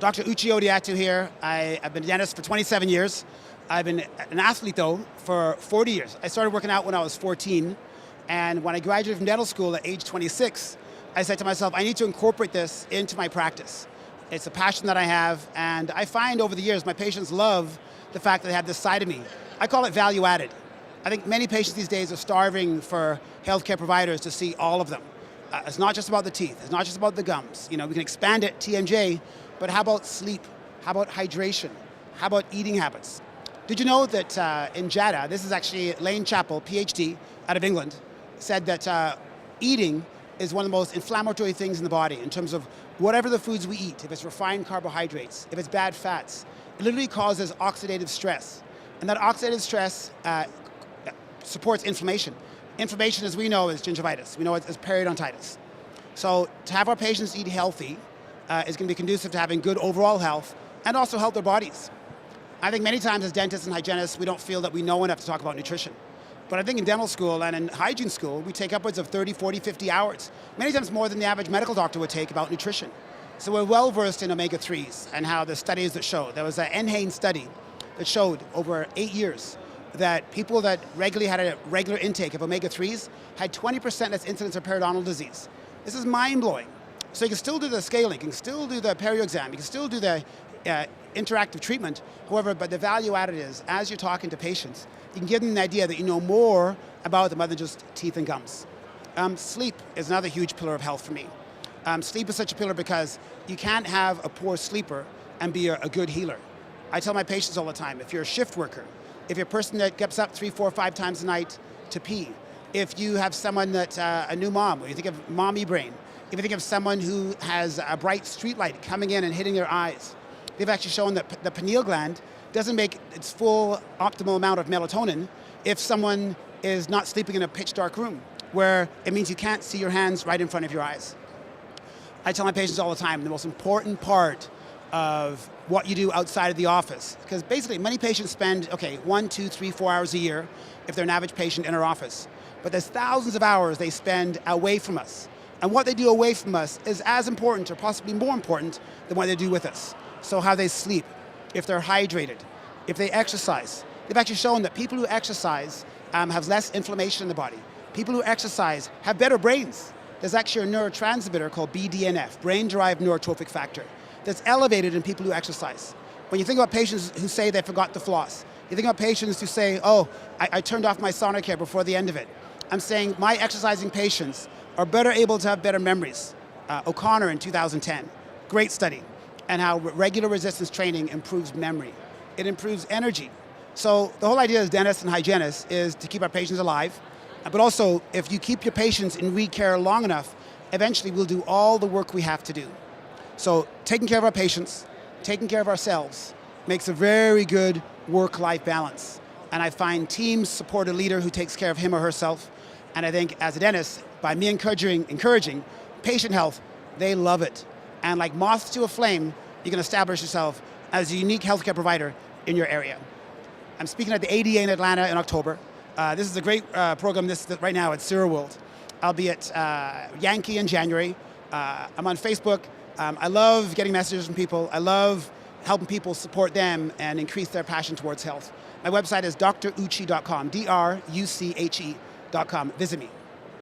Dr. Uche Odiatu here. I've been a dentist for 27 years. I've been an athlete, though, for 40 years. I started working out when I was 14, and when I graduated from dental school at age 26, I said to myself, I need to incorporate this into my practice. It's a passion that I have, and I find over the years my patients love the fact that they have this side of me. I call it value added. I think many patients these days are starving for healthcare providers to see all of them. It's not just about the teeth, it's not just about the gums. You know, we can expand it, TMJ, but how about sleep? How about hydration? How about eating habits? Did you know that in JADA, this is actually Lane Chappell, PhD, out of England, said that eating is one of the most inflammatory things in the body in terms of whatever the foods we eat, if it's refined carbohydrates, if it's bad fats, it literally causes oxidative stress. And that oxidative stress supports inflammation. Inflammation, as we know, is gingivitis. We know it as periodontitis. So to have our patients eat healthy is going to be conducive to having good overall health and also help their bodies. I think many times as dentists and hygienists, we don't feel that we know enough to talk about nutrition. But I think in dental school and in hygiene school, we take upwards of 30, 40, 50 hours, many times more than the average medical doctor would take about nutrition. So we're well versed in omega-3s and how the studies that show. There was an NHANES study that showed over 8 years that people that regularly had a regular intake of omega-3s had 20% less incidence of periodontal disease. This is mind-blowing. So you can still do the scaling, you can still do the perio exam, you can still do the interactive treatment. However, but the value added is, as you're talking to patients, you can give them the idea that you know more about them other than just teeth and gums. Sleep is another huge pillar of health for me. Sleep is such a pillar because you can't have a poor sleeper and be a good healer. I tell my patients all the time, if you're a shift worker, if you're a person that gets up 3, 4, 5 times a night to pee, if you have someone that's a new mom, or you think of mommy brain, if you think of someone who has a bright street light coming in and hitting their eyes, they've actually shown that the pineal gland doesn't make its full optimal amount of melatonin if someone is not sleeping in a pitch dark room, where it means you can't see your hands right in front of your eyes. I tell my patients all the time, the most important part of what you do outside of the office, because basically many patients spend, 1, 2, 3, 4 hours a year if they're an average patient in our office, but there's thousands of hours they spend away from us. And what they do away from us is as important or possibly more important than what they do with us. So how they sleep, if they're hydrated, if they exercise. They've actually shown that people who exercise have less inflammation in the body. People who exercise have better brains. There's actually a neurotransmitter called BDNF, brain-derived neurotrophic factor, that's elevated in people who exercise. When you think about patients who say they forgot to floss, you think about patients who say, I turned off my Sonicare before the end of it. I'm saying my exercising patients are better able to have better memories. O'Connor in 2010, great study, and how regular resistance training improves memory. It improves energy. So the whole idea as dentists and hygienists is to keep our patients alive, but also if you keep your patients in re-care long enough, eventually we'll do all the work we have to do. So taking care of our patients, taking care of ourselves, makes a very good work-life balance. And I find teams support a leader who takes care of him or herself. And I think as a dentist, by me encouraging patient health, they love it. And like moths to a flame, you can establish yourself as a unique healthcare provider in your area. I'm speaking at the ADA in Atlanta in October. This is a great program right now at Cira World. I'll be at Yankee in January. I'm on Facebook. I love getting messages from people. I love helping people support them and increase their passion towards health. My website is druche.com, druche.com. Visit me.